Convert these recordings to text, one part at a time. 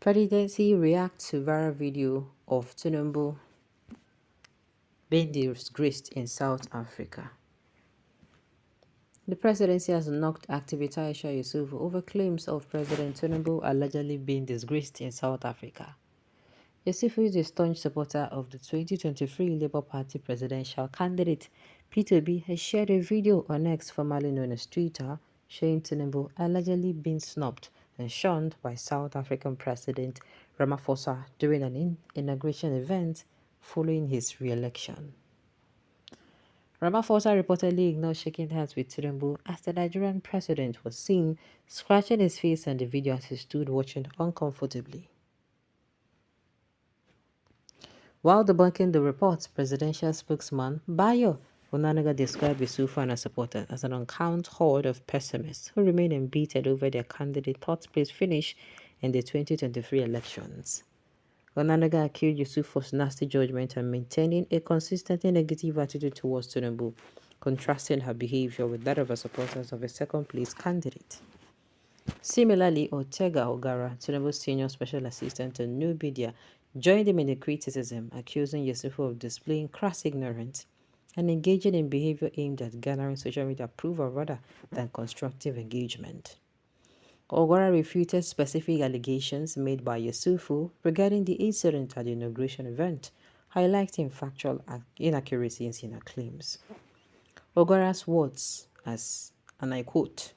Presidency reacts to viral video of Tinubu being disgraced in South Africa. The presidency has knocked activist Aisha Yusuf over claims of President Tinubu allegedly being disgraced in South Africa. Yusufu is a staunch supporter of the 2023 Labour Party presidential candidate. P2B has shared a video on X, formerly known as Twitter, showing Tinubu allegedly being snubbed and shunned by South African President Ramaphosa during an inauguration event following his re-election. Ramaphosa reportedly ignored shaking hands with Tinubu as the Nigerian president was seen scratching his face on the video as he stood watching uncomfortably. While debunking the reports, presidential spokesman Bayo Onanaga described Yusufu and her supporters as an uncount horde of pessimists who remain embittered over their candidate third-place finish in the 2023 elections. Onanaga accused Yusuf of nasty judgment and maintaining a consistently negative attitude towards Tinubu, contrasting her behavior with that of her supporters of a second-place candidate. Similarly, Ortega Ogara, Tinubu's senior special assistant on new media, joined him in the criticism, accusing Yusufu of displaying crass ignorance and engaging in behavior aimed at garnering social media approval rather than constructive engagement. Ogara refuted specific allegations made by Yusufu regarding the incident at the inauguration event, highlighting factual inaccuracies in her claims. Ogara's words, and I quote,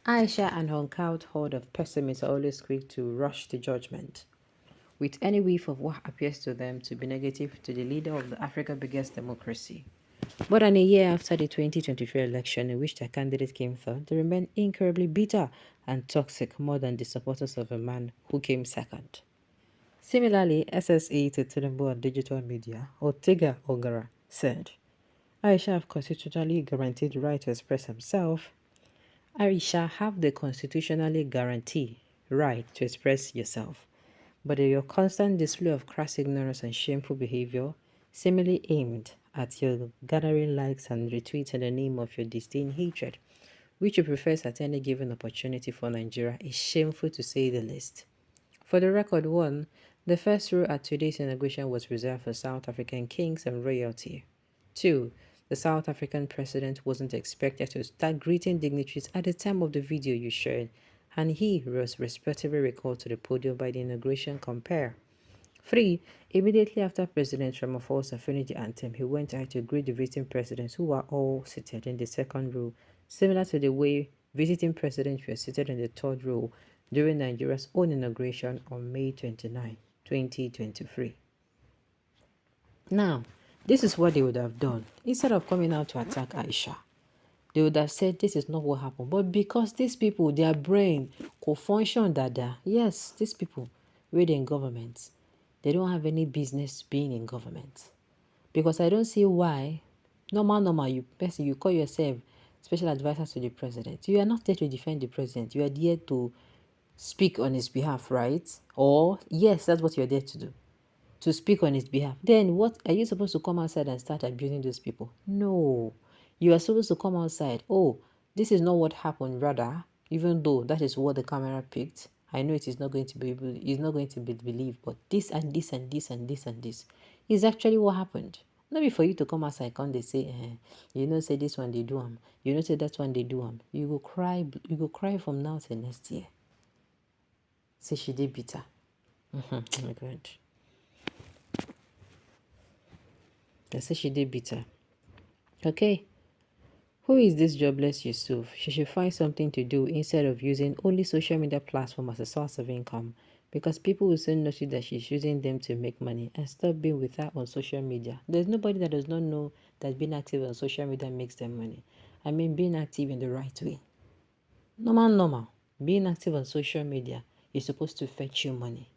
Aisha and her uncouth horde of pessimists are always quick to rush to judgment, with any whiff of what appears to them to be negative to the leader of the Africa's biggest democracy. More than a year after the 2023 election in which their candidate came third, they remain incurably bitter and toxic more than the supporters of a man who came second. Similarly, SSA to Tinubu on digital media, Ortega Ogara, said, Aisha have constitutionally guaranteed the right to express himself. Aisha have the constitutionally guaranteed right to express yourself, but your constant display of crass ignorance and shameful behavior, seemingly aimed at your gathering likes and retweets in the name of your disdain hatred, which you profess at any given opportunity for Nigeria, is shameful to say the least. For the record, 1. The first row at today's inauguration was reserved for South African kings and royalty. 2. The South African president wasn't expected to start greeting dignitaries at the time of the video you shared, and he was respectively recalled to the podium by the inauguration compare. 3. Immediately after President Ramaphosa finished the anthem, he went out to greet the visiting presidents who were all seated in the second row, similar to the way visiting presidents were seated in the third row during Nigeria's own inauguration on May 29, 2023. Now, this is what they would have done. Instead of coming out to attack Aisha, they would have said this is not what happened. But because these people, their brain could function dada. Yes, these people read in government. They don't have any business being in government. Because I don't see why, normal, you call yourself special advisor to the president. You are not there to defend the president. You are there to speak on his behalf, right? Or, yes, that's what you're there to do. To speak on his behalf. Then what are you supposed to come outside and start abusing those people? No. You are supposed to come outside. Oh, this is not what happened. Rather, even though that is what the camera picked, I know it is not going to be believed, but this and this and this and this and this is actually what happened. Not be for you to come outside and they say, say this one they do them, say that one they do them. You go cry from now till next year. Say she did bitter. Oh my God. I say she did bitter. Okay. Who is this jobless Yusuf? She should find something to do instead of using only social media platform as a source of income, because people will soon notice that she's using them to make money and stop being with her on social media. There's nobody that does not know that being active on social media makes them money. I mean, being active in the right way. Normal. Being active on social media is supposed to fetch you money.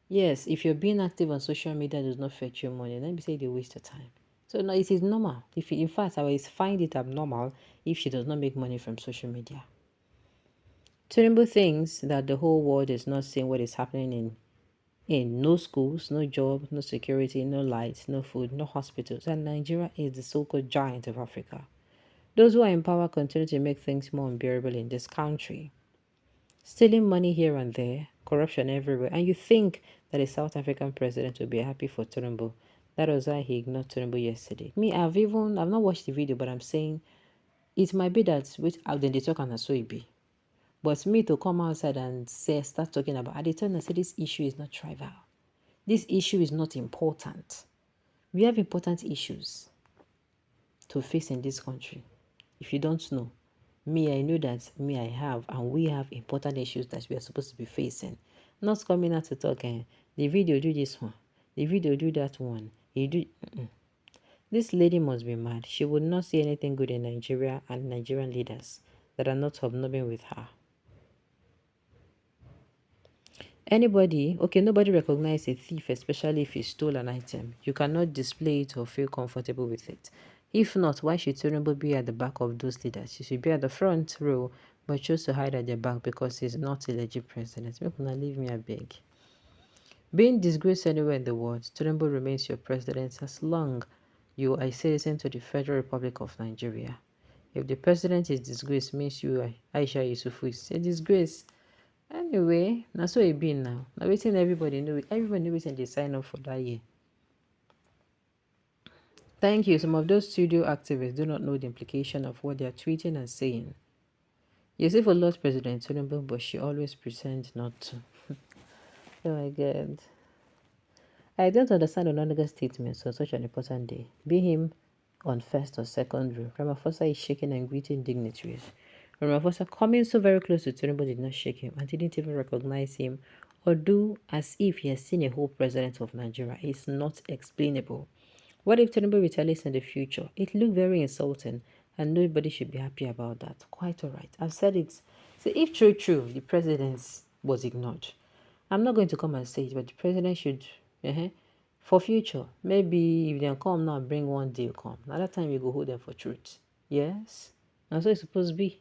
Yes, if you're being active on social media does not fetch you money, let me say they waste your time. So no, it is normal. In fact, I always find it abnormal if she does not make money from social media. Tinubu thinks that the whole world is not seeing what is happening in no schools, no job, no security, no lights, no food, no hospitals, and Nigeria is the so-called giant of Africa. Those who are in power continue to make things more unbearable in this country. stealing money here and there, corruption everywhere, and you think that a South African president will be happy for Tinubu. That was why he ignored Tinubu yesterday. Me, I've not watched the video, but I'm saying it might be that which out then they talk and so it be. But me to come outside and start talking about, at the time I say this issue is not trivial. This issue is not important. We have important issues to face in this country. If you don't know, I know that I have, and we have important issues that we are supposed to be facing. Not coming out to talk, the video do this one, the video do that one. You do. This lady must be mad. She would not see anything good in Nigeria and Nigerian leaders that are not hobnobbing with her. Nobody recognizes a thief, especially if he stole an item. You cannot display it or feel comfortable with it. If not, why should Tinubu be at the back of those leaders? He should be at the front row, but chose to hide at the back because he's not a legit president. Make una leave me a beg. Being disgraced anywhere in the world, Tinubu remains your president as long you are a citizen to the Federal Republic of Nigeria. If the president is disgraced, means you, Aisha Yusufu, is a disgrace. Anyway, that's so it be now. Now waiting everybody know it. Everybody know it and they sign up for that year. Thank you. Some of those studio activists do not know the implication of what they are tweeting and saying. You say for lost President Tinubu, but she always pretends not to. Oh my God. I don't understand Onanuga's statements on such an important day. Be him on first or second row. Ramaphosa is shaking and greeting dignitaries. Ramaphosa coming so very close to Tinubu did not shake him and didn't even recognize him or do as if he has seen a whole president of Nigeria. It's not explainable. What if Tinubu retaliates in the future? It looked very insulting and nobody should be happy about that. Quite alright. I've said it. So if true, the president was ignored. I'm not going to come and say it, but the president should, for future, maybe if they come now, bring one deal come. Another time you go hold them for truth. Yes? That's what it's supposed to be.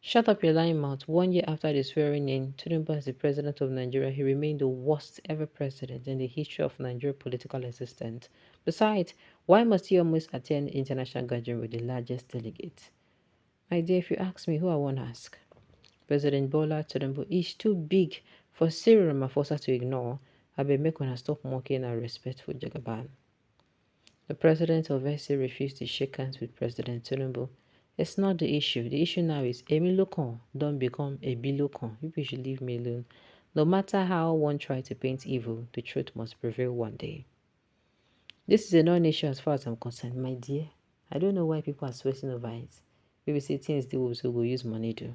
Shut up your lying mouth. 1 year after the swearing in, Tinubu as the president of Nigeria, he remained the worst ever president in the history of Nigerian political existence. Besides, why must he almost attend international gathering with the largest delegate? My dear, if you ask me, who I want to ask? President Bola Tinubu is too big for Cyril Ramaphosa to ignore. I beg make una stop mocking and respectful Jagaban. The president of SC refused to shake hands with President Tinubu. It's not the issue. The issue now is Emi Lokon don't become a Bilokon. People should leave me alone. No matter how one tries to paint evil, the truth must prevail one day. This is a non-issue as far as I'm concerned, my dear. I don't know why people are sweating over it. Maybe say things they will use money to.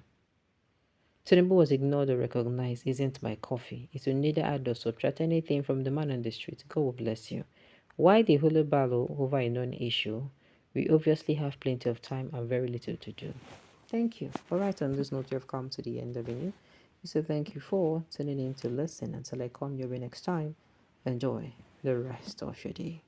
Tinubu was ignored or recognized isn't my coffee. It will neither add or subtract anything from the man on the street. God will bless you. Why the holy battle over a non-issue? We obviously have plenty of time and very little to do. Thank you. All right, on this note, you have come to the end of the video. So thank you for tuning in to listen. Until I come your way next time, enjoy the rest of your day.